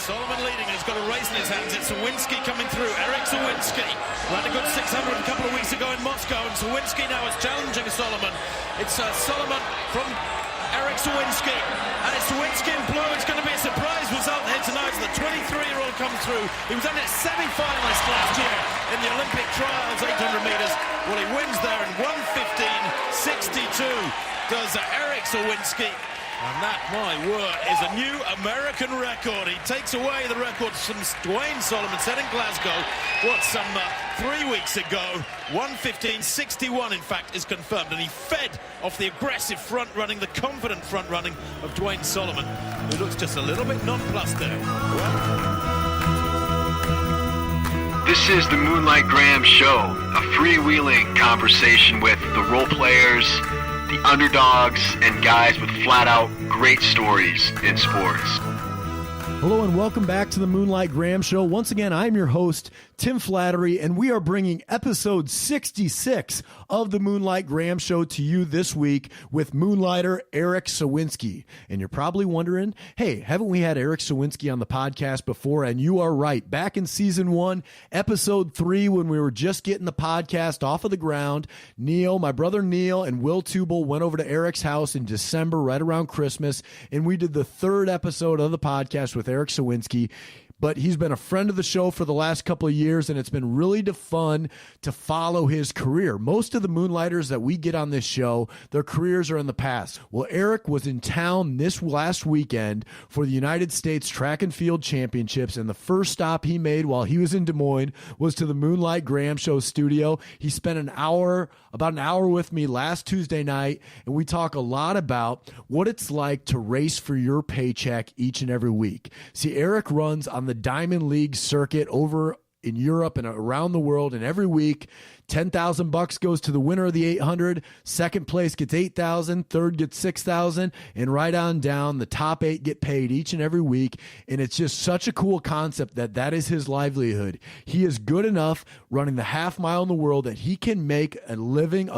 Solomon leading, he's got a race in his hands. It's Sowinski coming through. Erik Sowinski ran a good 600 a couple of weeks ago in Moscow, and Sowinski now is challenging Solomon. It's Solomon from Erik Sowinski, and it's Sowinski in blue. It's going to be a surprise result here tonight. The 23-year-old comes through. He was only a semi-finalist last year in the Olympic trials, 800 meters. Well, he wins there in 1:15.62. Does Erik Sowinski. And that, my word, is a new American record. He takes away the record from Dwayne Solomon set in Glasgow, some 3 weeks ago. 1:15.61, in fact, is confirmed. And he fed off the aggressive front running, the confident front running of Dwayne Solomon, who looks just a little bit nonplussed there. This is the Moonlight Graham Show, a freewheeling conversation with the role players, the underdogs, and guys with flat-out great stories in sports. Hello and welcome back to the Moonlight Graham Show. Once again, I'm your host, Tim Flattery, and we are bringing episode 66 of the Moonlight Graham Show to you this week with Moonlighter Erik Sowinski. And you're probably wondering, hey, haven't we had Erik Sowinski on the podcast before? And you are right. Back in season 1, episode 3, when we were just getting the podcast off of the ground, my brother Neil, and Will Tubal went over to Erik's house in December, right around Christmas, and we did the 3rd episode of the podcast with Erik Sowinski. But he's been a friend of the show for the last couple of years, and it's been really fun to follow his career. Most of the Moonlighters that we get on this show, their careers are in the past. Well, Erik was in town this last weekend for the United States Track and Field Championships, and the first stop he made while he was in Des Moines was to the Moonlight Graham Show studio. He spent about an hour with me last Tuesday night, and we talk a lot about what it's like to race for your paycheck each and every week. See, Erik runs on the Diamond League circuit over in Europe and around the world, and every week $10,000 goes to the winner of the 800. Second place gets $8,000. Third gets $6,000, and right on down, the top 8 get paid each and every week. And it's just such a cool concept that is his livelihood. He is good enough running the half mile in the world that he can make a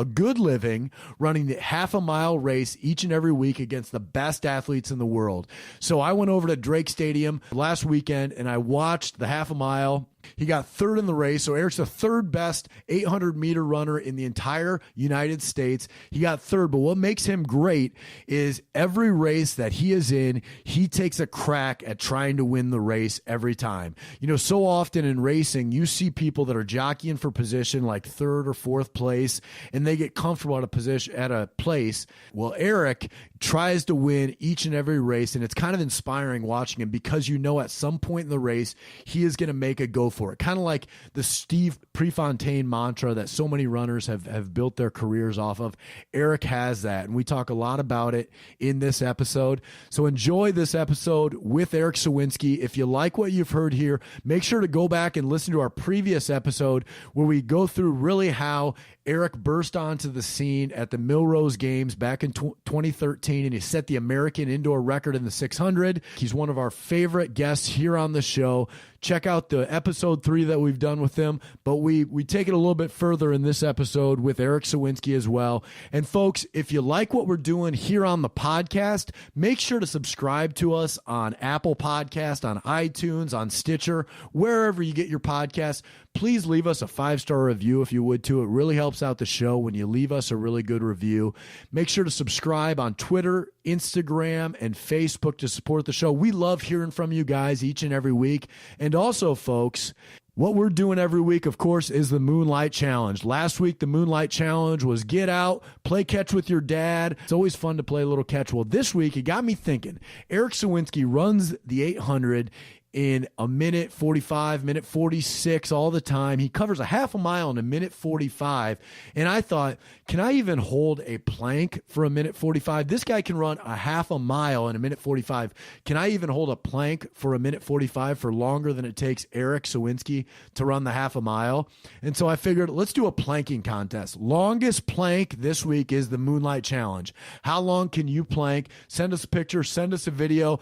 good living, running the half a mile race each and every week against the best athletes in the world. So I went over to Drake Stadium last weekend and I watched the half a mile. He got 3rd in the race, so Erik's the 3rd best 800-meter runner in the entire United States. He got 3rd, but what makes him great is every race that he is in, he takes a crack at trying to win the race every time. You know, so often in racing, you see people that are jockeying for position like 3rd or 4th place, and they get comfortable at a place. Well, Erik tries to win each and every race, and it's kind of inspiring watching him because you know at some point in the race, he is going to make a go for it. Kind of like the Steve Prefontaine mantra that so many runners have built their careers off of. Erik has that, and we talk a lot about it in this episode. So enjoy this episode with Erik Sowinski. If you like what you've heard here, make sure to go back and listen to our previous episode where we go through really how Erik burst onto the scene at the Millrose Games back in 2013, and he set the American indoor record in the 600. He's one of our favorite guests here on the show. Check out the episode 3 that we've done with him, but we take it a little bit further in this episode with Erik Sowinski as well. And folks, if you like what we're doing here on the podcast, make sure to subscribe to us on Apple Podcast, on iTunes, on Stitcher, wherever you get your podcasts. Please leave us a 5-star review if you would too. It really helps out the show when you leave us a really good review. Make sure to subscribe on Twitter, Instagram, and Facebook to support the show. We love hearing from you guys each and every week. And also, folks, what we're doing every week, of course, is the Moonlight Challenge. Last week, the Moonlight Challenge was get out, play catch with your dad. It's always fun to play a little catch. Well, this week, it got me thinking. Erik Sowinski runs the 800 in a minute 45, minute 46 all the time. He covers a half a mile in a minute 45. And I thought, can I even hold a plank for a minute 45? This guy can run a half a mile in a minute 45. Can I even hold a plank for a minute 45 for longer than it takes Erik Sowinski to run the half a mile? And so I figured, let's do a planking contest. Longest plank this week is the Moonlight Challenge. How long can you plank? Send us a picture, send us a video.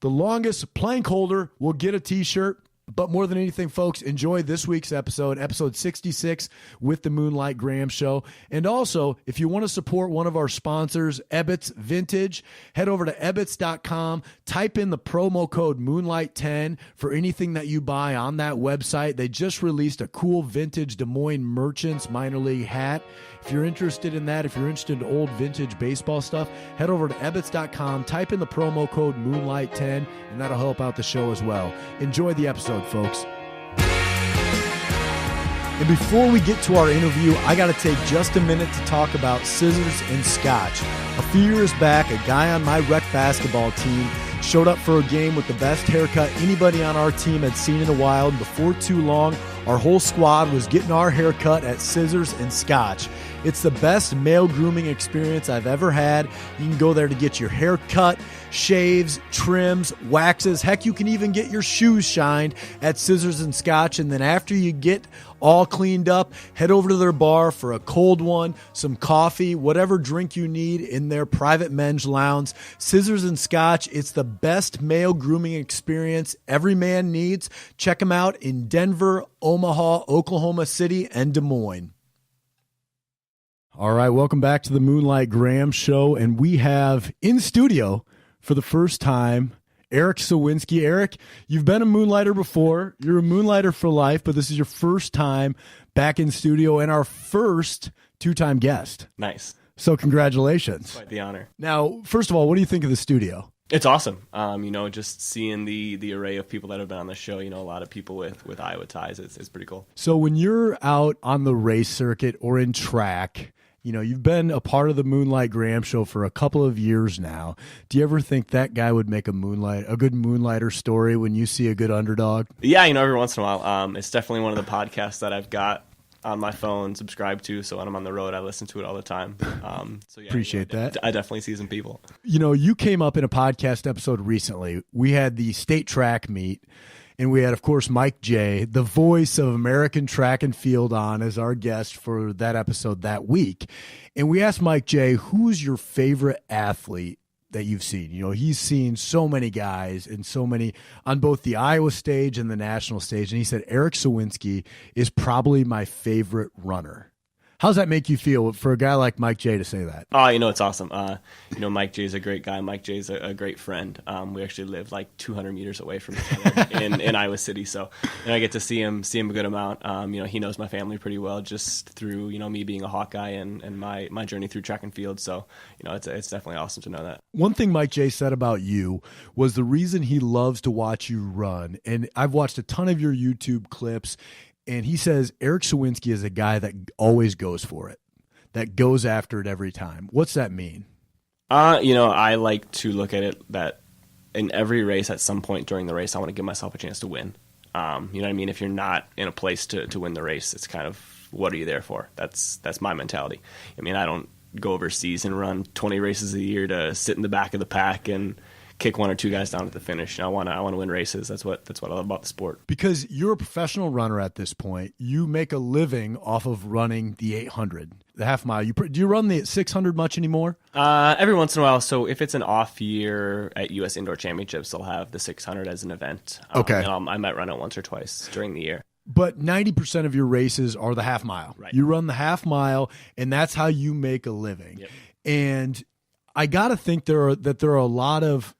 The longest plank holder will get a t-shirt. But more than anything, folks, enjoy this week's episode 66 with the Moonlight Graham Show. And also, if you want to support one of our sponsors, Ebbets Vintage, head over to ebbets.com, type in the promo code Moonlight10 for anything that you buy on that website. They just released a cool vintage Des Moines Merchants minor league hat. If you're interested in that, if you're interested in old vintage baseball stuff, head over to ebbets.com, type in the promo code Moonlight10, and that'll help out the show as well. Enjoy the episode, folks. And before we get to our interview, I got to take just a minute to talk about scissors and scotch. A few years back, a guy on my rec basketball team showed up for a game with the best haircut anybody on our team had seen in a while, and before too long, our whole squad was getting our haircut at Scissors and Scotch. It's the best male grooming experience I've ever had. You can go there to get your hair cut, shaves, trims, waxes. Heck, you can even get your shoes shined at Scissors and Scotch. And then after you get all cleaned up, head over to their bar for a cold one, some coffee, whatever drink you need in their private men's lounge. Scissors and Scotch, it's the best male grooming experience every man needs. Check them out in Denver, Omaha, Oklahoma City, and Des Moines. All right, welcome back to the Moonlight Graham Show, and we have in studio for the first time Erik Sowinski. Erik, you've been a Moonlighter before. You're a Moonlighter for life, but this is your first time back in studio and our first two-time guest. Nice. So congratulations. Quite the honor. Now, first of all, what do you think of the studio? It's awesome. Just seeing the array of people that have been on the show, a lot of people with Iowa ties, it's pretty cool. So when you're out on the race circuit or in track, you've been a part of the Moonlight Graham Show for a couple of years now. Do you ever think that guy would make a good Moonlighter story when you see a good underdog? Yeah, every once in a while. It's definitely one of the podcasts that I've got on my phone, subscribed to, so when I'm on the road, I listen to it all the time. Appreciate that. I definitely see some people. You came up in a podcast episode recently. We had the state track meet, and we had, of course, Mike J., the voice of American track and field, on as our guest for that episode that week. And we asked Mike J., who's your favorite athlete that you've seen? He's seen so many guys and so many on both the Iowa stage and the national stage. And he said, Erik Sowinski is probably my favorite runner. How's that make you feel for a guy like Mike J. to say that? Oh, it's awesome. Mike J is a great guy. Mike J is a great friend. We actually live like 200 meters away from each other in Iowa City. So I get to see him a good amount. He knows my family pretty well just through, me being a Hawkeye and my journey through track and field. So, it's definitely awesome to know that. One thing Mike J said about you was the reason he loves to watch you run. And I've watched a ton of your YouTube clips. And he says Erik Sowinski is a guy that always goes for it, that goes after it every time. What's that mean? I like to look at it that in every race, at some point during the race, I want to give myself a chance to win. You know what I mean? If you're not in a place to win the race, it's kind of, what are you there for? That's my mentality. I mean, I don't go overseas and run 20 races a year to sit in the back of the pack and kick one or two guys down at the finish. I want to win races. That's what I love about the sport. Because you're a professional runner at this point, you make a living off of running the 800, the half mile. Do you run the 600 much anymore? Every once in a while. So if it's an off year at U.S. Indoor Championships, they'll have the 600 as an event. Okay. And I might run it once or twice during the year. But 90% of your races are the half mile. Right. You run the half mile, and that's how you make a living. Yep. And I got to think there's a lot of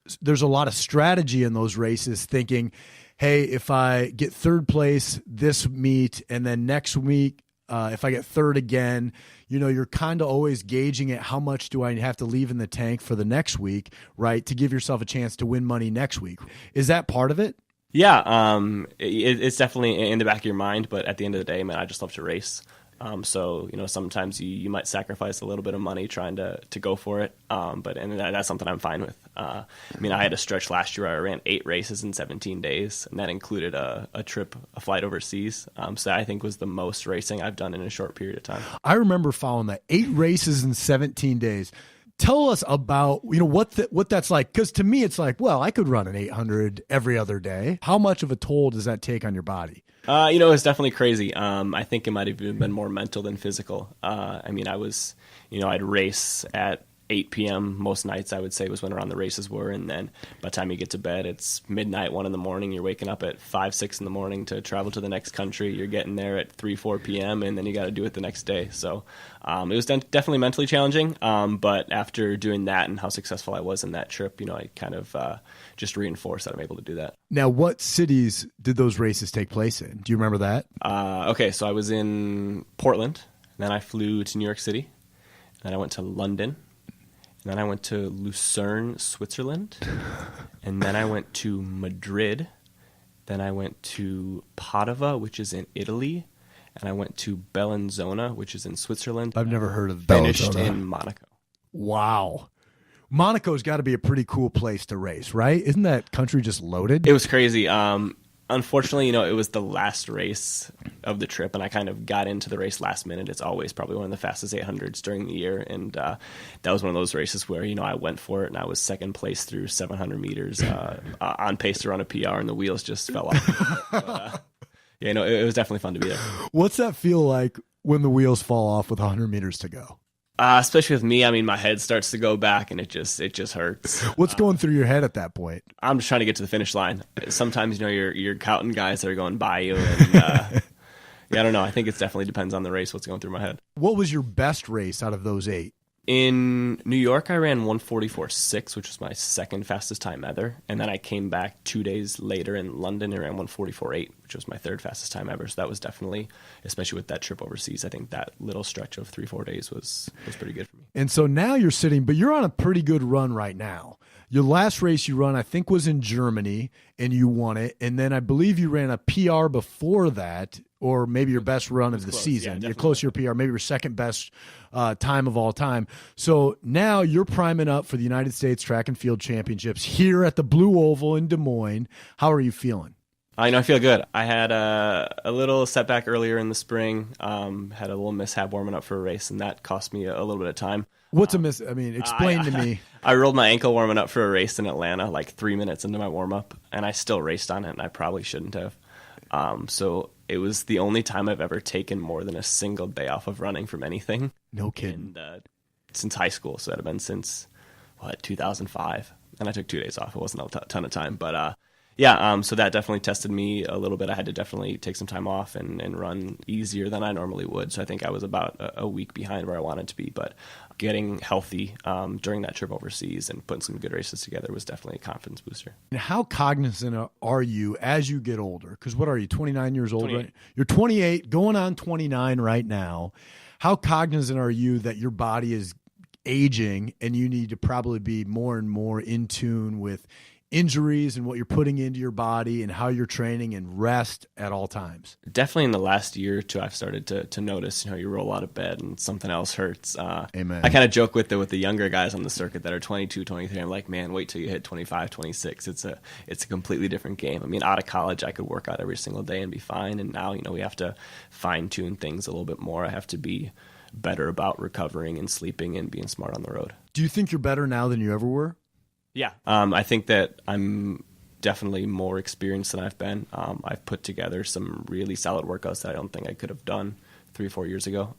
strategy in those races, thinking, hey, if I get third place this meet and then next week, if I get third again, you're kind of always gauging it. How much do I have to leave in the tank for the next week, right? To give yourself a chance to win money next week. Is that part of it? Yeah. It's definitely in the back of your mind, but at the end of the day, man, I just love to race. So, sometimes you might sacrifice a little bit of money trying to go for it. But that's something I'm fine with. I had a stretch last year where I ran 8 races in 17 days, and that included a flight overseas. So I think was the most racing I've done in a short period of time. I remember following that 8 races in 17 days. Tell us about, what that's like. Because to me, it's like, well, I could run an 800 every other day. How much of a toll does that take on your body? It's definitely crazy. I think it might have even been more mental than physical. I'd race at 8 p.m. most nights, I would say, was when around the races were. And then by the time you get to bed, it's midnight, 1 a.m. You're waking up at 5, 6 a.m. to travel to the next country. You're getting there at 3, 4 p.m. and then you got to do it the next day. So it was definitely mentally challenging. But after doing that and how successful I was in that trip, I kind of just reinforced that I'm able to do that. Now, what cities did those races take place in? Do you remember that? Okay, so I was in Portland, and then I flew to New York City, and then I went to London. And then I went to Lucerne, Switzerland. And then I went to Madrid. Then I went to Padova, which is in Italy. And I went to Bellinzona, which is in Switzerland. I've never heard of Finished Bellinzona. in Monaco. Wow. Monaco's got to be a pretty cool place to race, right? Isn't that country just loaded? It was crazy. Unfortunately, it was the last race of the trip, and I kind of got into the race last minute. It's always probably one of the fastest 800s during the year, and that was one of those races where, I went for it, and I was second place through 700 meters on pace to run a PR, and the wheels just fell off. But, it was definitely fun to be there. What's that feel like when the wheels fall off with 100 meters to go? Especially with me, my head starts to go back, and it just hurts. What's going through your head at that point? I'm just trying to get to the finish line. Sometimes, you're counting guys that are going by you, and I don't know. I think it definitely depends on the race, what's going through my head. What was your best race out of those 8? In New York, I ran 1:44.6, which was my second fastest time ever. And then I came back 2 days later in London and ran 1:44.8, which was my third fastest time ever. So that was definitely, especially with that trip overseas, I think that little stretch of 3-4 days was pretty good for me. And so now you're sitting, but you're on a pretty good run right now. Your last race you run, I think, was in Germany, and you won it. And then I believe you ran a PR before that, or maybe your best run of the season. Yeah, you're close to your PR, maybe your second best time of all time. So now you're priming up for the United States Track and Field Championships here at the Blue Oval in Des Moines. How are you feeling? I feel good. I had a little setback earlier in the spring, had a little mishap warming up for a race, and that cost me a little bit of time. What's a miss? I mean, explain to me. I rolled my ankle warming up for a race in Atlanta, like 3 minutes into my warm-up, and I still raced on it, and I probably shouldn't have. So it was the only time I've ever taken more than a single day off of running from anything. No kidding. And, since high school, so that had been since, 2005. And I took 2 days off. It wasn't a ton of time, but so that definitely tested me a little bit. I had to definitely take some time off and run easier than I normally would. So I think I was about a week behind where I wanted to be. But getting healthy during that trip overseas and putting some good races together was definitely a confidence booster. And how cognizant are you as you get older? Because what are you, 29 years old? 28. Right? You're 28, going on 29 right now. How cognizant are you that your body is aging and you need to probably be more and more in tune with injuries and what you're putting into your body and how you're training and rest at all times? Definitely in the last year or two, I've started to notice, you roll out of bed and something else hurts. Amen. I kind of joke with the younger guys on the circuit that are 22, 23. I'm like, man, wait till you hit 25, 26. It's a completely different game. Out of college, I could work out every single day and be fine. And now, we have to fine tune things a little bit more. I have to be better about recovering and sleeping and being smart on the road. Do you think you're better now than you ever were? Yeah. I think that I'm definitely more experienced than I've been. I've put together some really solid workouts that I don't think I could have done 3 or 4 years ago.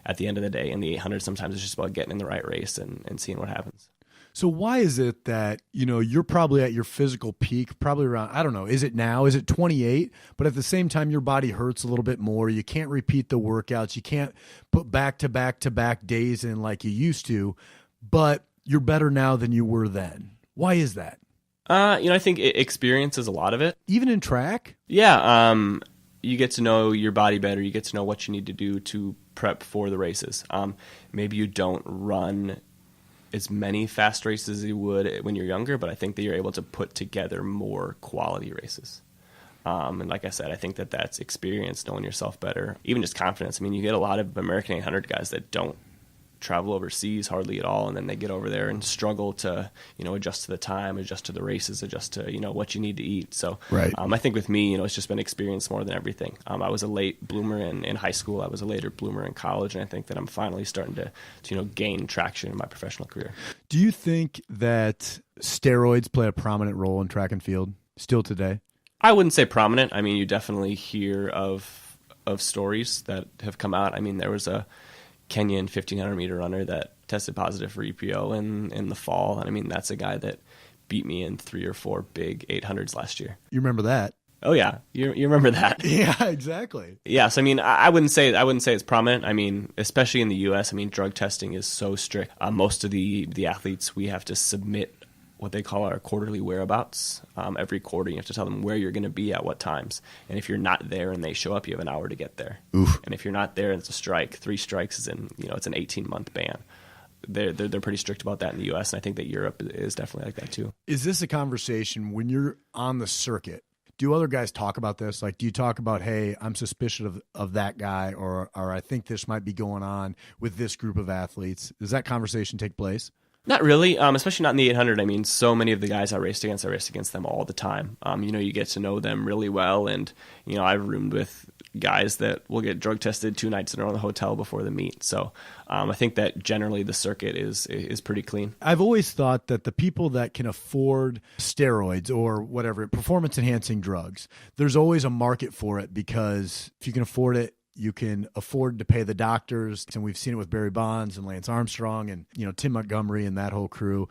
At the end of the day, in the 800, sometimes it's just about getting in the right race and seeing what happens. So why is it that, you're probably at your physical peak, probably around, I don't know, is it now? Is it 28? But at the same time, your body hurts a little bit more. You can't repeat the workouts. You can't put back-to-back days in like you used to. But you're better now than you were then. Why is that? I think experience is a lot of it. Even in track? Yeah. You get to know your body better. You get to know what you need to do to prep for the races. Maybe you don't run as many fast races as you would when you're younger, but I think that you're able to put together more quality races. And like I said, I think that that's experience, knowing yourself better, even just confidence. You get a lot of American 800 guys that don't travel overseas hardly at all, and then they get over there and struggle to adjust to the time, adjust to the races, adjust to what you need to eat. So right. I think with me, it's just been experience more than everything. I was a late bloomer in high school. I was a later bloomer in college, and I think that I'm finally starting to gain traction in my professional career. Do you think that steroids play a prominent role in track and field still today? I wouldn't say prominent. You definitely hear of stories that have come out. There was a Kenyan 1,500 meter runner that tested positive for EPO in the fall. And I mean, that's a guy that beat me in 3 or 4 big 800s last year. You remember that? Oh yeah, you remember that? Yeah, exactly. Yeah, so I mean, I wouldn't say it's prominent. I mean, especially in the U.S., I mean, drug testing is so strict. Most of the athletes, we have to submit what they call our quarterly whereabouts. Every quarter, you have to tell them where you're going to be at what times. And if you're not there and they show up, you have an hour to get there. Oof. And if you're not there, it's a strike. 3 strikes is it's an 18-month ban. They're pretty strict about that in the U.S., and I think that Europe is definitely like that too. Is this a conversation when you're on the circuit? Do other guys talk about this? Like, do you talk about, hey, I'm suspicious of that guy, or I think this might be going on with this group of athletes? Does that conversation take place? Not really, especially not in the 800. I mean, so many of the guys I raced against them all the time. You get to know them really well, and I've roomed with guys that will get drug tested 2 nights in a row in the hotel before the meet. So I think that generally the circuit is pretty clean. I've always thought that the people that can afford steroids or whatever, performance-enhancing drugs, there's always a market for it, because if you can afford it, you can afford to pay the doctors. And we've seen it with Barry Bonds and Lance Armstrong and, Tim Montgomery and that whole crew.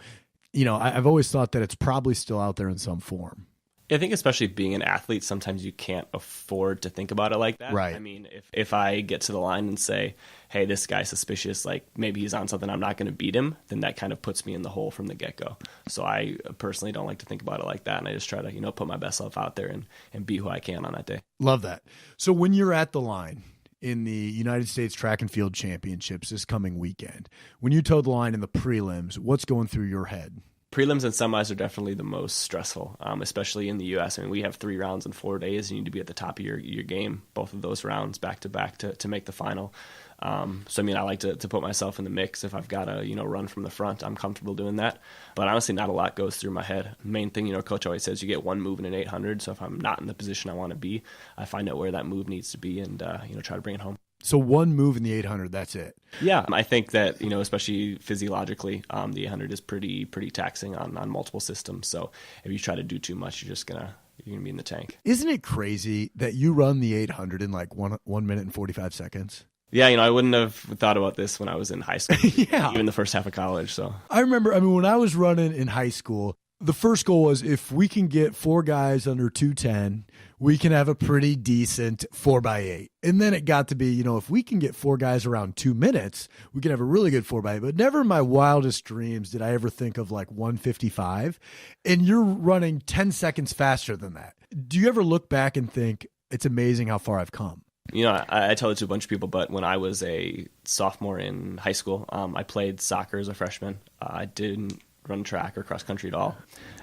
I've always thought that it's probably still out there in some form. I think especially being an athlete, sometimes you can't afford to think about it like that. Right. I mean, if I get to the line and say, hey, this guy's suspicious, like maybe he's on something, I'm not going to beat him, then that kind of puts me in the hole from the get-go. So I personally don't like to think about it like that, and I just try to, put my best self out there and be who I can on that day. Love that. So when you're at the line in the United States Track and Field Championships this coming weekend, when you toe the line in the prelims, what's going through your head? Prelims and semis are definitely the most stressful, especially in the U.S. I mean, we have 3 rounds in 4 days. You need to be at the top of your game, both of those rounds back to back to make the final. So, I mean, I like to put myself in the mix. If I've got to, run from the front, I'm comfortable doing that. But honestly, not a lot goes through my head. Main thing, Coach always says you get 1 move in an 800. So if I'm not in the position I want to be, I find out where that move needs to be and, try to bring it home. So 1 move in the 800, that's it. Yeah, I think that, especially physiologically, the 800 is pretty taxing on multiple systems. So if you try to do too much, you're gonna be in the tank. Isn't it crazy that you run the 800 in like 1 minute and 45 seconds? Yeah, I wouldn't have thought about this when I was in high school, yeah. Even the first half of college. So I remember, when I was running in high school, the first goal was if we can get 4 guys under 210, we can have a pretty decent 4x8. And then it got to be, if we can get 4 guys around 2 minutes, we can have a really good 4x8. But never in my wildest dreams did I ever think of like 155. And you're running 10 seconds faster than that. Do you ever look back and think it's amazing how far I've come? I tell it to a bunch of people, but when I was a sophomore in high school, I played soccer as a freshman. I didn't run track or cross country at all.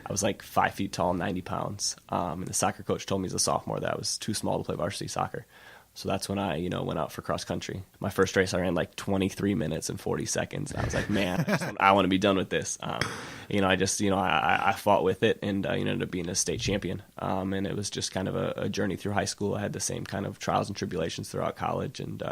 I was like 5 feet tall, 90 pounds. And the soccer coach told me as a sophomore that I was too small to play varsity soccer. So that's when I, went out for cross country. My first race, I ran like 23 minutes and 40 seconds. And I was like, man, I want to be done with this. I fought with it and, ended up being a state champion. And it was just kind of a journey through high school. I had the same kind of trials and tribulations throughout college. And,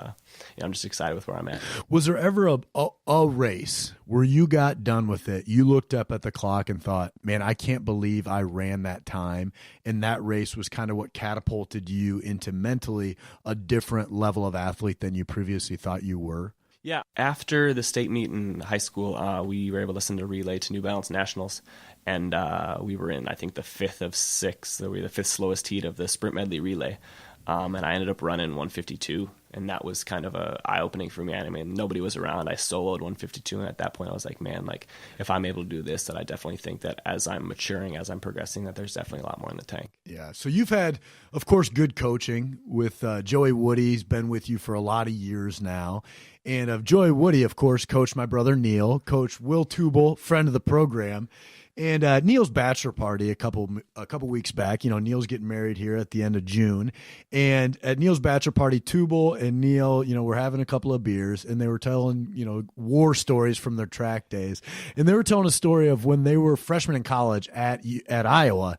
I'm just excited with where I'm at. Was there ever a race where you got done with it, you looked up at the clock and thought, man, I can't believe I ran that time, and that race was kind of what catapulted you into mentally a different level of athlete than you previously thought you were? Yeah. After the state meet in high school, we were able to send a relay to New Balance Nationals, and we were in, I think, the 5th of 6. We were the 5th slowest heat of the sprint medley relay. And I ended up running 152, and that was kind of a eye-opening for me. I mean, nobody was around. I soloed 152, and at that point I was like, man, like if I'm able to do this, that I definitely think that as I'm maturing, as I'm progressing, that there's definitely a lot more in the tank. Yeah. So you've had, of course, good coaching with Joey Woody. He's been with you for a lot of years now. And of Joey Woody, of course, coached my brother Neil, coach Will Tubal, friend of the program. And Neil's bachelor party a couple weeks back, Neil's getting married here at the end of June. And at Neil's bachelor party, Tubal and Neil, were having a couple of beers, and they were telling, war stories from their track days. And they were telling a story of when they were freshmen in college at Iowa.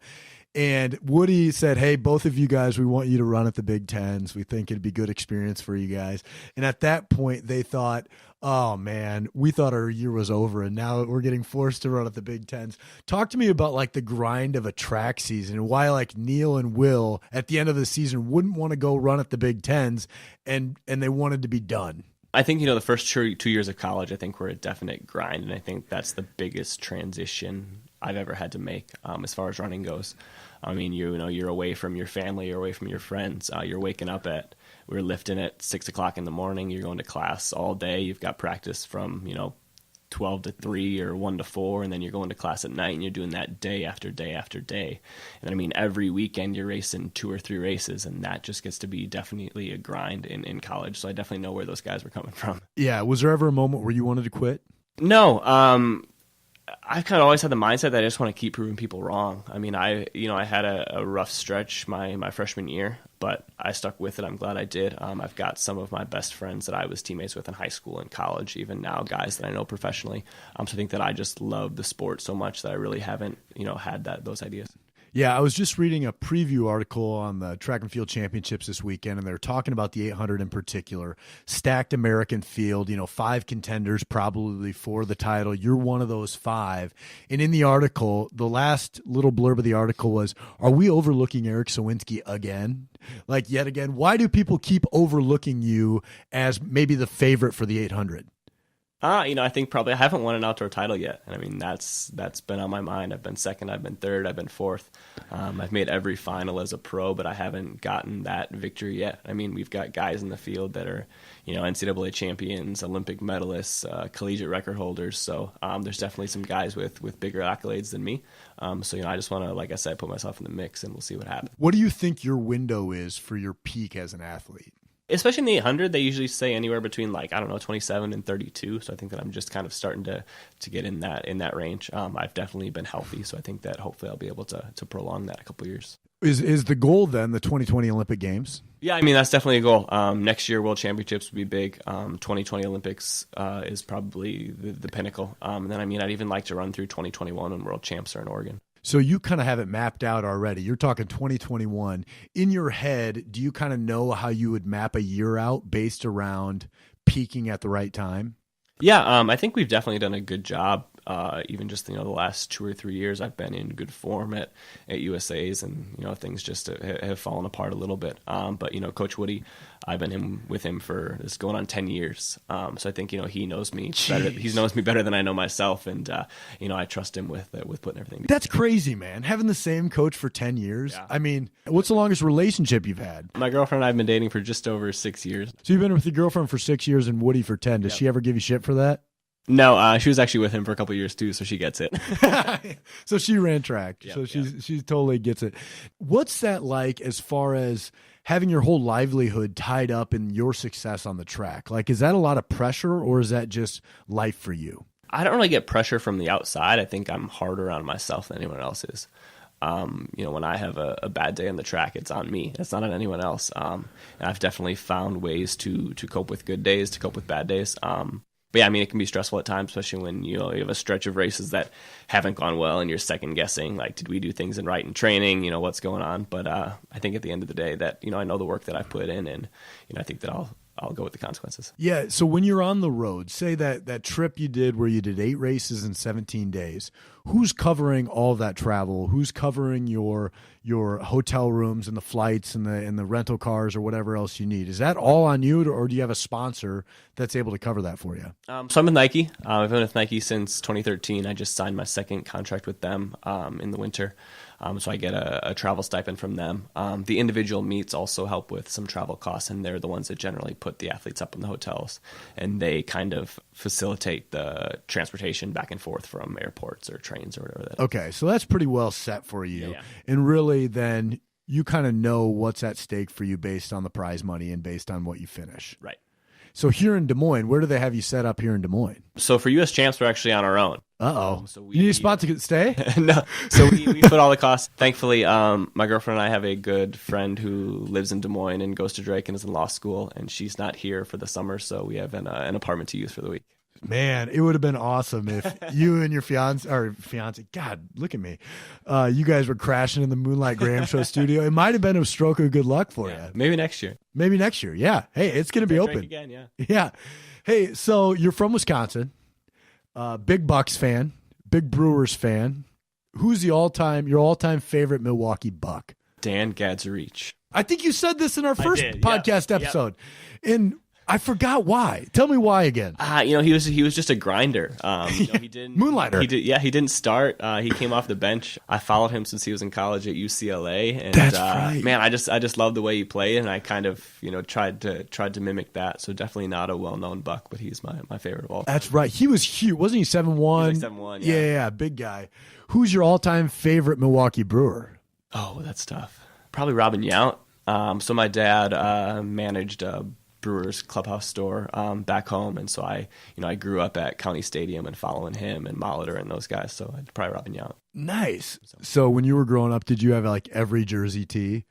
And Woody said, hey, both of you guys, we want you to run at the Big Tens. We think it'd be good experience for you guys. And at that point, they thought, oh, man, we thought our year was over, and now we're getting forced to run at the Big Tens. Talk to me about, like, the grind of a track season and why, like, Neil and Will at the end of the season wouldn't want to go run at the Big Tens, and they wanted to be done. I think, the first 2 years of college, I think were a definite grind. And I think that's the biggest transition I've ever had to make as far as running goes. I mean, you're away from your family, you're away from your friends. You're waking up we're lifting at 6 o'clock in the morning. You're going to class all day. You've got practice from, 12 to 3 or 1 to 4, and then you're going to class at night, and you're doing that day after day after day. And I mean, every weekend you're racing 2 or 3 races, and that just gets to be definitely a grind in college. So I definitely know where those guys were coming from. Yeah. Was there ever a moment where you wanted to quit? No. I've kind of always had the mindset that I just want to keep proving people wrong. I mean, I had a rough stretch my freshman year, but I stuck with it. I'm glad I did. I've got some of my best friends that I was teammates with in high school and college, even now guys that I know professionally. So I think that I just love the sport so much that I really haven't, had those ideas. Yeah, I was just reading a preview article on the track and field championships this weekend, and they're talking about the 800 in particular. Stacked American field, 5 contenders probably for the title. You're one of those 5. And in the article, the last little blurb of the article was, are we overlooking Erik Sowinski again? Like, yet again, why do people keep overlooking you as maybe the favorite for the 800? I think probably I haven't won an outdoor title yet. And I mean, that's been on my mind. I've been second, I've been third, I've been fourth. I've made every final as a pro, but I haven't gotten that victory yet. I mean, we've got guys in the field that are, NCAA champions, Olympic medalists, collegiate record holders. So there's definitely some guys with bigger accolades than me. So I just want to, like I said, put myself in the mix, and we'll see what happens. What do you think your window is for your peak as an athlete? Especially in the 800, they usually say anywhere between 27 and 32. So I think that I'm just kind of starting to get in that range. I've definitely been healthy, so I think that hopefully I'll be able to prolong that a couple years. Is the goal then the 2020 Olympic Games? Yeah, I mean, that's definitely a goal. Next year, World Championships would be big. 2020 Olympics is probably the pinnacle. And then, I'd even like to run through 2021 when World Champs are in Oregon. So you kind of have it mapped out already. You're talking 2021. In your head, do you kind of know how you would map a year out based around peaking at the right time? Yeah, I think we've definitely done a good job. Even just the last 2 or 3 years, I've been in good form at USA's, and things just have fallen apart a little bit. But Coach Woody, I've been with him for it's going on 10 years. So I think he knows me better. He knows me better than I know myself, and I trust him with putting everything together. That's crazy, man. Having the same coach for 10 years. Yeah. I mean, what's the longest relationship you've had? My girlfriend and I've been dating for just over 6 years. So you've been with your girlfriend for 6 years and Woody for 10. Does she ever give you shit for that? No, she was actually with him for a couple of years too, so she gets it. So she ran track, yep, so she totally gets it. What's that like as far as having your whole livelihood tied up in your success on the track? Like, is that a lot of pressure, or is that just life for you? I don't really get pressure from the outside. I think I'm harder on myself than anyone else is. When I have a bad day on the track, it's on me. It's not on anyone else. And I've definitely found ways to cope with good days, to cope with bad days. But yeah, it can be stressful at times, especially when you have a stretch of races that haven't gone well and you're second guessing, like, did we do things right in training? What's going on? But I think at the end of the day that, I know the work that I've put in, and, I think that I'll go with the consequences. Yeah. So when you're on the road, say that trip you did where you did 8 races in 17 days, who's covering all that travel? Who's covering your hotel rooms and the flights and the rental cars or whatever else you need? Is that all on you, or do you have a sponsor that's able to cover that for you? So I'm with Nike. I've been with Nike since 2013. I just signed my second contract with them in the winter. So I get a travel stipend from them. The individual meets also help with some travel costs, and they're the ones that generally put the athletes up in the hotels, and they kind of facilitate the transportation back and forth from airports or trains or whatever that is. Okay, so that's pretty well set for you. Yeah. And really then you kind of know what's at stake for you based on the prize money and based on what you finish. Right. So here in Des Moines, where do they have you set up here in Des Moines? So for U.S. Champs, we're actually on our own. Uh-oh. You need a spot to stay? No. So we put all the costs. Thankfully, my girlfriend and I have a good friend who lives in Des Moines and goes to Drake and is in law school, and she's not here for the summer, so we have an apartment to use for the week. Man, it would have been awesome if you and your fiance, God, look at me. You guys were crashing in the Moonlight Graham Show studio. It might have been a stroke of good luck for you. Maybe next year. Yeah. Hey, it's going to be open. Again, yeah. Yeah. Hey, so you're from Wisconsin, big Bucks fan, big Brewers fan. Who's your all-time favorite Milwaukee Buck? Dan Gadzarich. I think you said this in our first podcast episode. Yep. And I forgot why. Tell me why again. He was just a grinder. He didn't Moonlighter. He didn't start. He came off the bench. I followed him since he was in college at UCLA, and That's right. man, I just loved the way he played, and I kind of tried to mimic that. So definitely not a well-known buck, but he's my favorite of all time. That's right. He was huge, wasn't he? 7'1". He's like 7'1", Yeah, big guy. Who's your all-time favorite Milwaukee Brewer? Oh, that's tough. Probably Robin Yount. So my dad managed a Brewers clubhouse store back home, and so I grew up at County Stadium and following him and Moonlighter and those guys. So I'd probably Robin Yount. Nice. So when you were growing up, did you have like every jersey tee?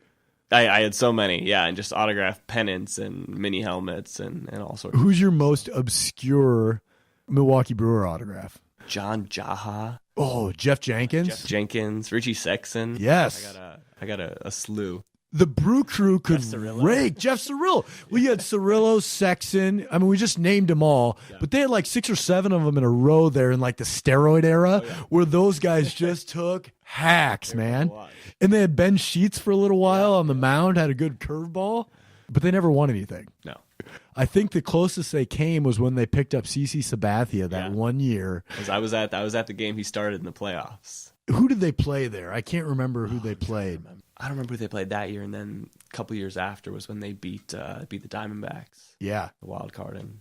I had so many, yeah, and just autographed pennants and mini helmets and all sorts. Who's your most obscure Milwaukee Brewer autograph? John Jaha. Oh, Jeff Jenkins. Jeff Jenkins, Richie Sexton. Yes. I got a slew. The Brew Crew could Jeff Cirillo. rake. Jeff Cirillo. We had Cirillo, Sexton. I mean, we just named them all, but they had like 6 or 7 of them in a row there in like the steroid era where those guys just took hacks, man. And they had Ben Sheets for a little while on the mound, had a good curveball, but they never won anything. No. I think the closest they came was when they picked up CC Sabathia that one year. I was at the game he started in the playoffs. Who did they play there? I can't remember who they played. I don't remember who they played that year, and then a couple years after was when they beat the Diamondbacks. Yeah. The wild card, and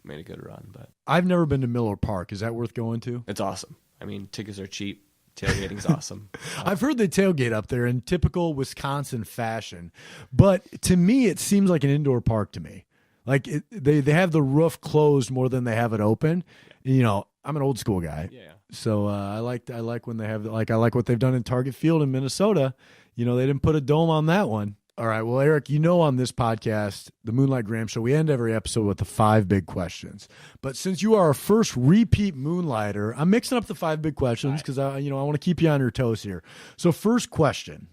made a good run. But I've never been to Miller Park. Is that worth going to? it's awesome. I mean, tickets are cheap. Tailgating's awesome. I've heard they tailgate up there in typical Wisconsin fashion, but to me, it seems like an indoor park to me. Like they have the roof closed more than they have it open. You know, I'm an old school guy, so I like when they have I like what they've done in Target Field in Minnesota. You know, they didn't put a dome on that one. All right, well, Erik, on this podcast, the Moonlight Graham Show, we end every episode with the 5 big questions. But since you are our first repeat Moonlighter, I'm mixing up the 5 big questions because I want to keep you on your toes here. So, first question: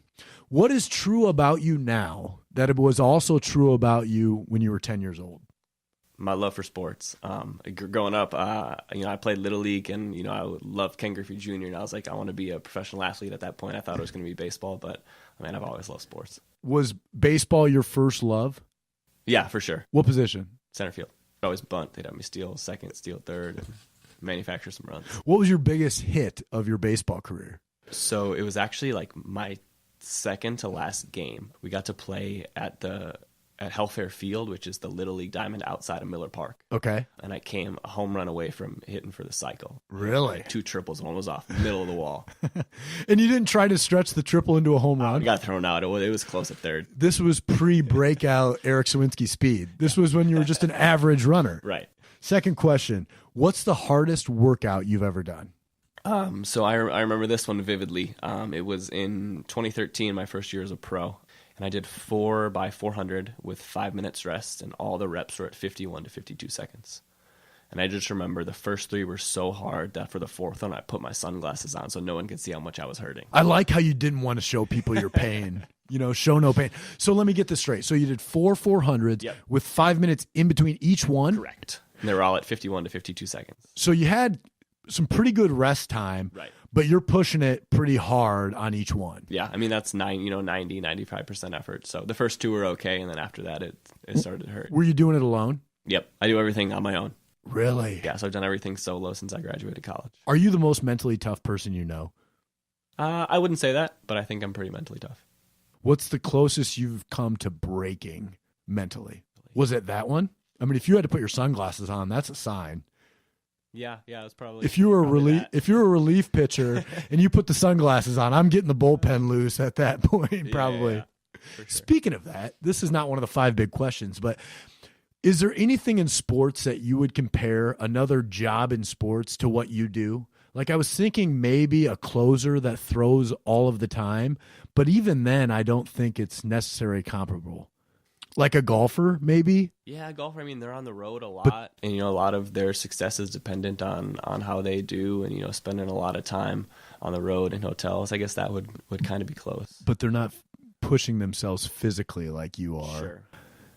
what is true about you now that it was also true about you when you were 10 years old? My love for sports. Growing up, I played Little League, and I loved Ken Griffey Jr. And I was like, I want to be a professional athlete. At that point, I thought it was going to be baseball, but man, I've always loved sports. Was baseball your first love? Yeah, for sure. What position? Center field. I'd always bunt. They'd have me steal second, steal third, and manufacture some runs. What was your biggest hit of your baseball career? So it was actually like my second to last game. We got to play at Hellfair Field, which is the Little League diamond outside of Miller Park. Okay. And I came a home run away from hitting for the cycle. Really? Like 2 triples, one was off the middle of the wall. And you didn't try to stretch the triple into a home run? I got thrown out. It was close at third. This was pre-breakout Erik Sowinski speed. This was when you were just an average runner. Right. Second question: what's the hardest workout you've ever done? So I remember this one vividly. It was in 2013, my first year as a pro. And I did 4x400 with 5 minutes rest, and all the reps were at 51 to 52 seconds. And I just remember the first 3 were so hard that for the 4th one, I put my sunglasses on so no one could see how much I was hurting. I like how you didn't want to show people your pain. Show no pain. So let me get this straight. So you did 400s with 5 minutes in between each one? Correct. And they were all at 51 to 52 seconds. So you had some pretty good rest time, right? But you're pushing it pretty hard on each one. Yeah, I mean that's 95% effort. So the first 2 were okay, and then after that it started to hurt. Were you doing it alone? Yep, I do everything on my own. Really? Yeah, so I've done everything solo since I graduated college. Are you the most mentally tough person you know? I wouldn't say that, but I think I'm pretty mentally tough. What's the closest you've come to breaking mentally? Was it that one? I mean, if you had to put your sunglasses on, that's a sign. Yeah, it's probably. If you were a relief pitcher and you put the sunglasses on, I'm getting the bullpen loose at that point, probably. Yeah, for sure. Speaking of that, this is not one of the 5 big questions, but is there anything in sports that you would compare another job in sports to what you do? Like I was thinking maybe a closer that throws all of the time, but even then I don't think it's necessarily comparable. Like a golfer, maybe? Yeah, a golfer. I mean, they're on the road a lot, and a lot of their success is dependent on how they do, and spending a lot of time on the road in hotels. I guess that would kind of be close. But they're not pushing themselves physically like you are. Sure.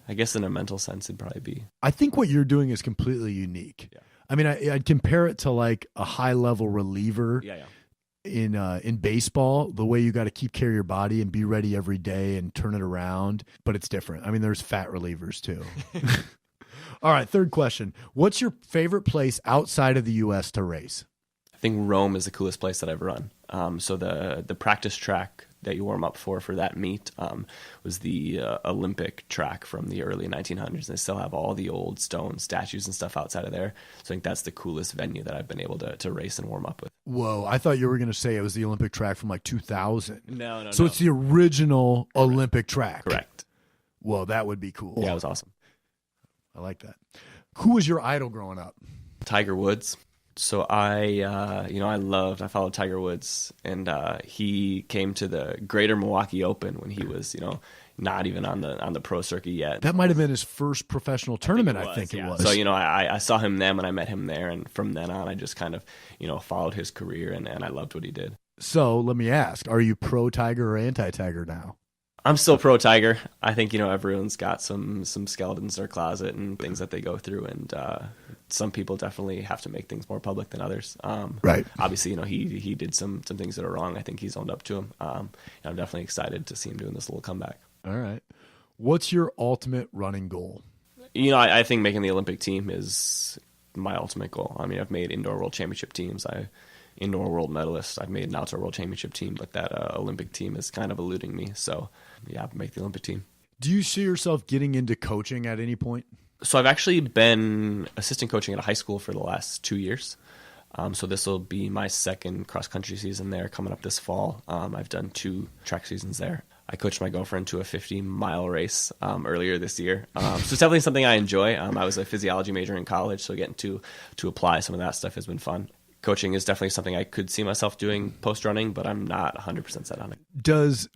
I guess in a mental sense, it'd probably be. I think what you're doing is completely unique. Yeah. I mean, I'd compare it to like a high level reliever. Yeah. In baseball, the way you got to keep care of your body and be ready every day and turn it around, but it's different. I mean, there's fat relievers too. All right, third question. What's your favorite place outside of the U.S. to race? I think Rome is the coolest place that I've run. So the practice track that you warm up for that meet was the Olympic track from the early 1900s. They still have all the old stone statues and stuff outside of there. So I think that's the coolest venue that I've been able to race and warm up with. Whoa, I thought you were going to say it was the Olympic track from like 2000. No. So it's the original Olympic track. Correct. Whoa, that would be cool. Yeah, it was awesome. I like that. Who was your idol growing up? Tiger Woods. So I followed Tiger Woods, and he came to the Greater Milwaukee Open when he was, not even on the pro circuit yet. That might have been his first professional tournament, I think it was. So, I saw him then when I met him there, and from then on, I just kind of, followed his career, and I loved what he did. So let me ask, are you pro Tiger or anti Tiger now? I'm still pro Tiger. I think, everyone's got some skeletons in their closet and things that they go through, and some people definitely have to make things more public than others. Right. Obviously, he did some things that are wrong. I think he's owned up to them. I'm definitely excited to see him doing this little comeback. All right. What's your ultimate running goal? I think making the Olympic team is my ultimate goal. I mean, I've made indoor world championship teams. Indoor world medalist. I've made an outdoor world championship team, but that Olympic team is kind of eluding me. So, yeah, make the Olympic team. Do you see yourself getting into coaching at any point? So I've actually been assistant coaching at a high school for the last 2 years. So this will be my second cross-country season there coming up this fall. I've done 2 track seasons there. I coached my girlfriend to a 50-mile race earlier this year. So it's definitely something I enjoy. I was a physiology major in college, so getting to apply some of that stuff has been fun. Coaching is definitely something I could see myself doing post-running, but I'm not 100% set on it. Does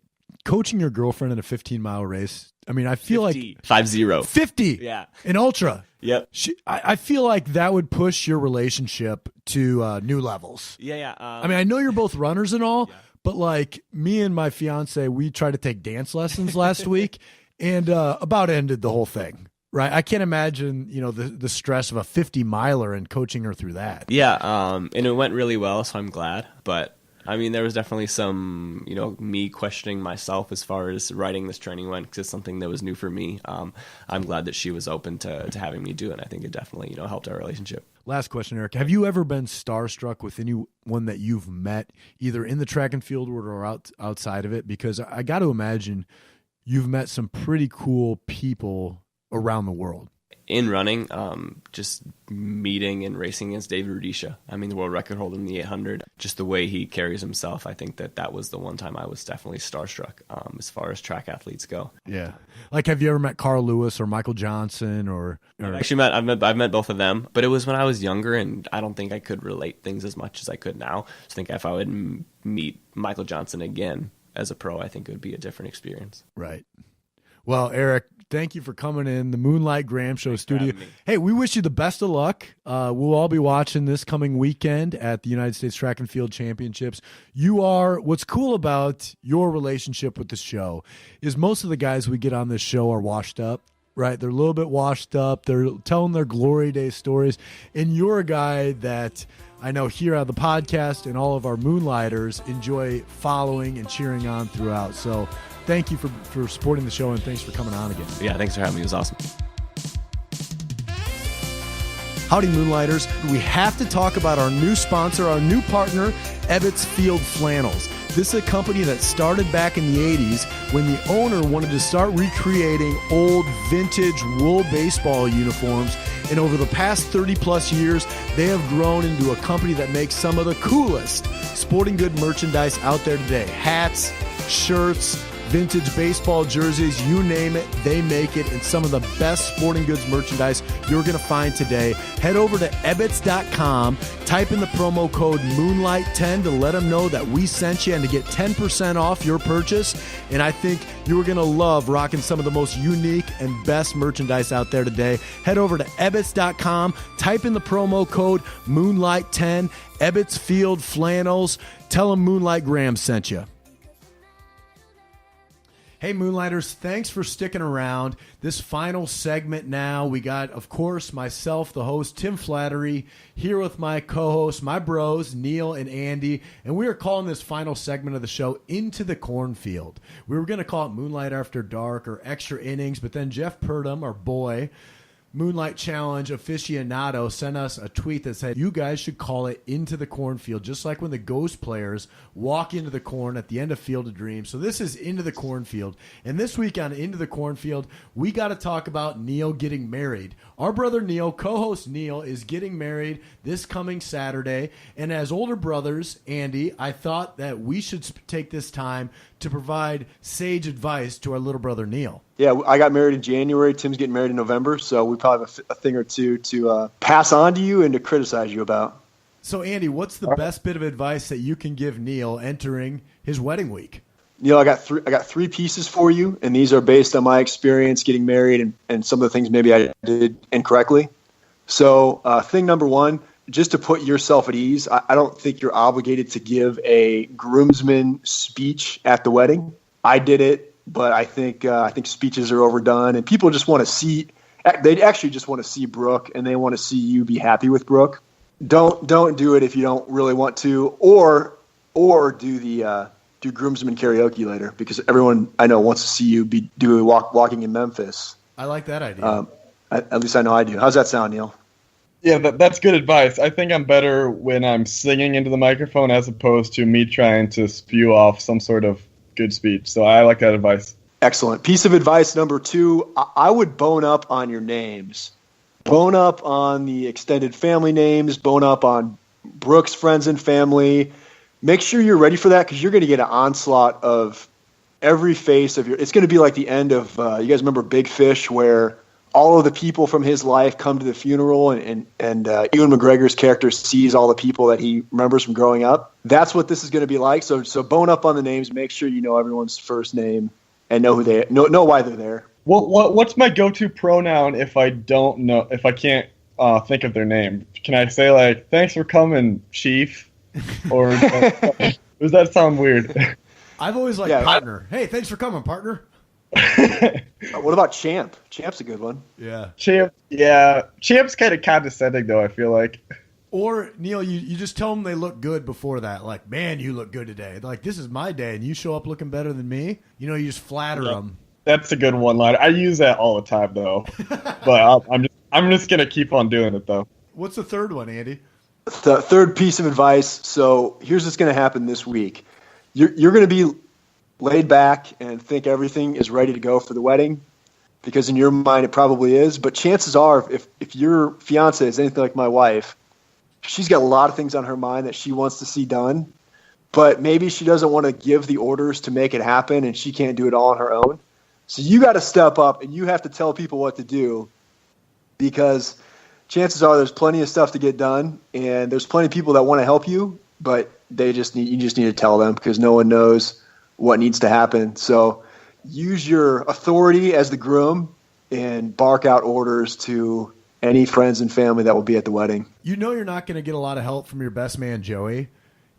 coaching your girlfriend in a 15-mile race, I mean, I feel 50. like... 50. 50? Yeah. An ultra? Yep. I feel like that would push your relationship to new levels. Yeah. I mean, I know you're both runners and all, but like me and my fiance, we tried to take dance lessons last week and about ended the whole thing. Right. I can't imagine, the stress of a 50-miler and coaching her through that. Yeah. And it went really well, so I'm glad. But, I mean, there was definitely some, me questioning myself as far as riding this training went, because it's something that was new for me. I'm glad that she was open to having me do it. I think it definitely, helped our relationship. Last question, Eric. Have you ever been starstruck with anyone that you've met, either in the track and field world or outside of it? Because I got to imagine you've met some pretty cool people around the world. In running, just meeting and racing against David Rudisha. I mean, the world record holder in the 800. Just the way he carries himself, I think that was the one time I was definitely starstruck as far as track athletes go. Yeah. Like, have you ever met Carl Lewis or Michael Johnson or... I've actually I've met both of them, but it was when I was younger, and I don't think I could relate things as much as I could now. I think if I would meet Michael Johnson again as a pro, I think it would be a different experience. Right. Well, Eric, thank you for coming in the Moonlight Graham Show studio. Hey, we wish you the best of luck. We'll all be watching this coming weekend at the United States Track and Field Championships. What's cool about your relationship with the show is most of the guys we get on this show are washed up, right? They're a little bit washed up. They're telling their glory days stories. And you're a guy that I know here on the podcast and all of our Moonlighters enjoy following and cheering on throughout. So thank you for supporting the show, and thanks for coming on again. Yeah, thanks for having me. It was awesome. Howdy, Moonlighters. We have to talk about our new sponsor, our new partner, Ebbets Field Flannels. This is a company that started back in the 80s when the owner wanted to start recreating old vintage wool baseball uniforms. And over the past 30-plus years, they have grown into a company that makes some of the coolest sporting good merchandise out there today. Hats, shirts, vintage baseball jerseys, you name it, they make it. And some of the best sporting goods merchandise you're going to find today. Head over to Ebbets.com, type in the promo code Moonlight10 to let them know that we sent you and to get 10% off your purchase. And I think you're going to love rocking some of the most unique and best merchandise out there today. Head over to Ebbets.com, type in the promo code Moonlight10, Ebbets Field Flannels. Tell them Moonlight Graham sent you. Hey, Moonlighters, thanks for sticking around. This final segment now, we got, of course, myself, the host, Tim Flattery, here with my co-hosts, my bros, Neil and Andy, and we are calling this final segment of the show Into the Cornfield. We were going to call it Moonlight After Dark or Extra Innings, but then Jeff Purdom, our boy, Moonlight Challenge aficionado sent us a tweet that said, you guys should call it Into the Cornfield, just like when the Ghost players walk into the corn at the end of Field of Dreams. So this is Into the Cornfield. And this week on Into the Cornfield, we got to talk about Neil getting married. Our brother Neil, co-host Neil, is getting married this coming Saturday. And as older brothers, Andy, I thought that we should take this time to provide sage advice to our little brother Neil. Yeah, I got married in January. Tim's getting married in November, so we probably have a thing or two to pass on to you and to criticize you about. So, Andy, what's the best bit of advice that you can give Neil entering his wedding week? Neil, I got three pieces for you, and these are based on my experience getting married and some of the things maybe I did incorrectly. So, thing number one, just to put yourself at ease, I don't think you're obligated to give a groomsman speech at the wedding. I did it. But I think speeches are overdone, and people just want to see. They actually just want to see Brooke, and they want to see you be happy with Brooke. Don't do it if you don't really want to, or do groomsmen karaoke later, because everyone I know wants to see you be doing walking in Memphis. I like that idea. At least I know I do. How's that sound, Neil? Yeah, that's good advice. I think I'm better when I'm singing into the microphone as opposed to me trying to spew off some sort of good speech. So I like that advice. Excellent. Piece of advice number two, I would bone up on your names. Bone up on the extended family names. Bone up on Brooke's friends and family. Make sure you're ready for that, because you're going to get an onslaught of every face of your – it's going to be like the end of you guys remember Big Fish, where all of the people from his life come to the funeral, and Ewan McGregor's character sees all the people that he remembers from growing up. That's what this is going to be like. So bone up on the names. Make sure you know everyone's first name and know why they're there. What's my go-to pronoun if I can't think of their name? Can I say like, thanks for coming, Chief? Or does that sound weird? I've always liked partner. Hey, thanks for coming, partner. What about Champ? Champ's a good one. Yeah. Champ's kind of condescending, though, I feel like. Or, Neil, you just tell them they look good before that. Like, man, you look good today. Like, this is my day, and you show up looking better than me. You just flatter them. That's a good one-liner. I use that all the time, though. But I'm just going to keep on doing it, though. What's the third one, Andy? The third piece of advice. So here's what's going to happen this week. You're going to be laid back and think everything is ready to go for the wedding, because in your mind it probably is. But chances are, if your fiance is anything like my wife, she's got a lot of things on her mind that she wants to see done, but maybe she doesn't want to give the orders to make it happen, and she can't do it all on her own. So you got to step up, and you have to tell people what to do, because chances are there's plenty of stuff to get done, and there's plenty of people that want to help you, but you just need to tell them, because no one knows what needs to happen. So use your authority as the groom and bark out orders to any friends and family that will be at the wedding. You're not going to get a lot of help from your best man Joey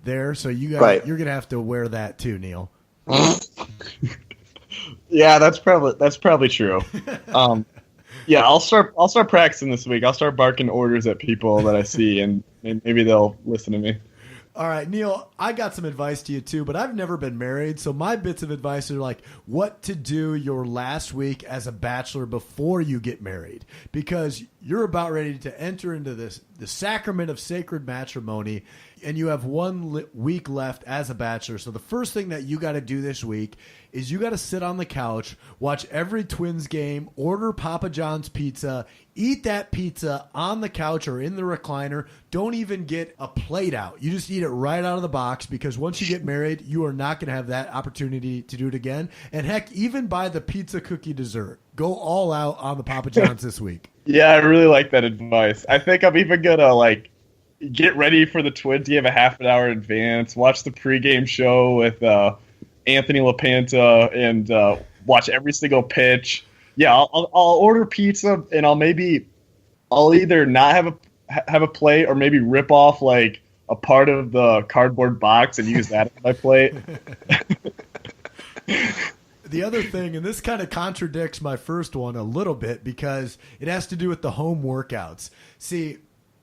there, so you're going to have to wear that too, Neil. Yeah, that's probably true. Yeah, I'll start practicing this week. I'll start barking orders at people that I see, and maybe they'll listen to me. All right, Neil, I got some advice to you too, but I've never been married, so my bits of advice are like what to do your last week as a bachelor before you get married, because you're about ready to enter into the sacrament of sacred matrimony, and you have 1 week left as a bachelor. So the first thing that you got to do this week is you got to sit on the couch, watch every Twins game, order Papa John's pizza, eat that pizza on the couch or in the recliner. Don't even get a plate out. You just eat it right out of the box, because once you get married, you are not going to have that opportunity to do it again. And heck, even buy the pizza cookie dessert. Go all out on the Papa John's this week. Yeah, I really like that advice. I think I'm even going to get ready for the Twins game a half an hour in advance, watch the pregame show with Anthony LaPanta, and watch every single pitch. Yeah, I'll order pizza, and I'll either not have a plate, or maybe rip off a part of the cardboard box and use that as my plate. The other thing, and this kind of contradicts my first one a little bit, because it has to do with the home workouts. See,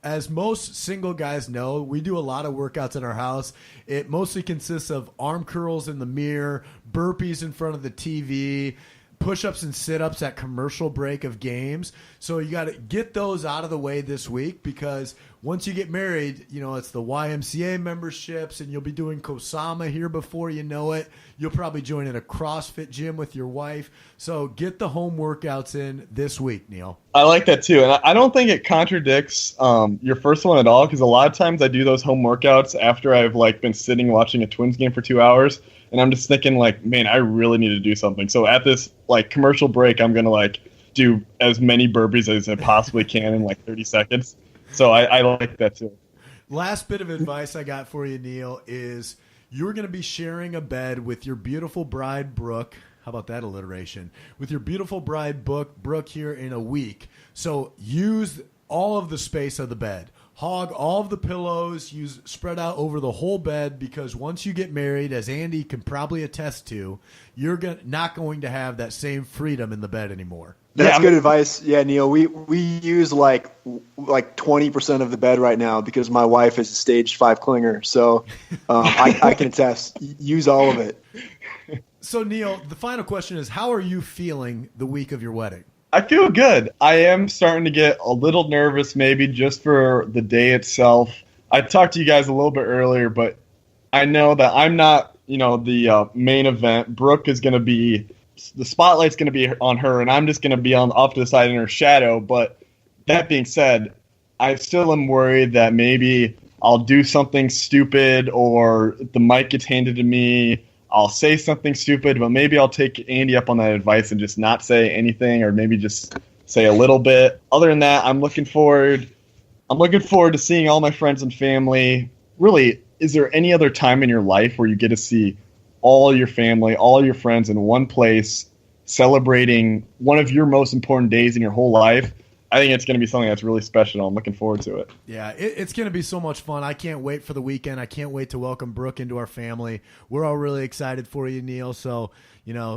as most single guys know, we do a lot of workouts in our house. It mostly consists of arm curls in the mirror, burpees in front of the TV, push-ups and sit-ups at commercial break of games. So you got to get those out of the way this week, because once you get married, it's the YMCA memberships, and you'll be doing Kosama here before you know it. You'll probably join in a CrossFit gym with your wife. So get the home workouts in this week, Neil. I like that too. And I don't think it contradicts your first one at all, because a lot of times I do those home workouts after I've been sitting watching a Twins game for 2 hours. And I'm just thinking, man, I really need to do something. So at this commercial break, I'm gonna do as many burpees as I possibly can in 30 seconds. So I like that too. Last bit of advice I got for you, Neil, is you're going to be sharing a bed with your beautiful bride, Brooke. How about that alliteration? With your beautiful bride, Brooke, here in a week. So use all of the space of the bed. Hog all of the pillows, spread out over the whole bed, because once you get married, as Andy can probably attest to, you're not going to have that same freedom in the bed anymore. That's good advice. Yeah, Neil, we use like 20% of the bed right now, because my wife is a stage 5 clinger. So I can attest. Use all of it. So, Neil, the final question is, how are you feeling the week of your wedding? I feel good. I am starting to get a little nervous, maybe just for the day itself. I talked to you guys a little bit earlier, but I know that I'm not, the main event. Brooke is going to be, the spotlight's going to be on her, and I'm just going to be off to the side in her shadow. But that being said, I still am worried that maybe I'll do something stupid, or the mic gets handed to me. I'll say something stupid, but maybe I'll take Andy up on that advice and just not say anything, or maybe just say a little bit. Other than that, I'm looking forward to seeing all my friends and family. Really, is there any other time in your life where you get to see all your family, all your friends in one place, celebrating one of your most important days in your whole life? I think it's going to be something that's really special. I'm looking forward to it. Yeah, it's going to be so much fun. I can't wait for the weekend. I can't wait to welcome Brooke into our family. We're all really excited for you, Neil. So,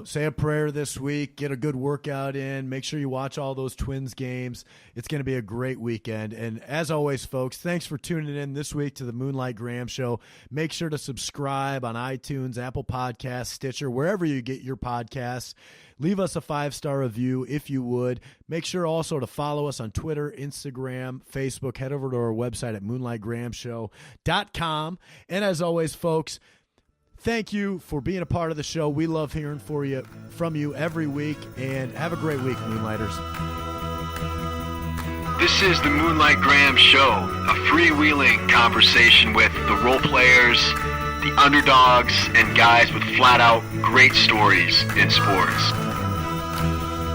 say a prayer this week, get a good workout in, make sure you watch all those Twins games. It's going to be a great weekend. And as always, folks, thanks for tuning in this week to the Moonlight Graham Show. Make sure to subscribe on iTunes, Apple Podcasts, Stitcher, wherever you get your podcasts. Leave us a 5-star review if you would. Make sure also to follow us on Twitter, Instagram, Facebook. Head over to our website at moonlightgrahamshow.com. And as always, folks, thank you for being a part of the show. We love hearing from you every week. And have a great week, Moonlighters. This is the Moonlight Graham Show, a freewheeling conversation with the role players, the underdogs, and guys with flat-out great stories in sports.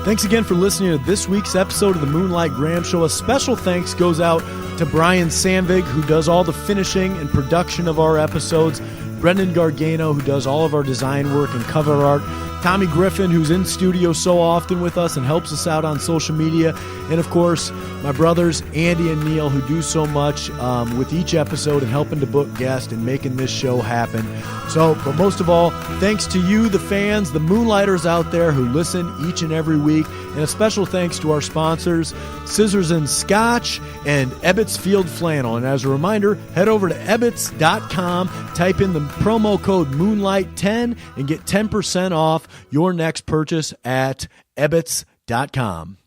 Thanks again for listening to this week's episode of the Moonlight Graham Show. A special thanks goes out to Brian Sandvig, who does all the finishing and production of our episodes, Brendan Gargano, who does all of our design work and cover art, Tommy Griffin, who's in studio so often with us and helps us out on social media, and of course, my brothers, Andy and Neil, who do so much with each episode and helping to book guests and making this show happen. So, but most of all, thanks to you, the fans, the Moonlighters out there who listen each and every week, and a special thanks to our sponsors, Scissors and Scotch and Ebbets Field Flannel. And as a reminder, head over to Ebbets.com, type in the promo code Moonlight10, and get 10% off your next purchase at Ebbets.com.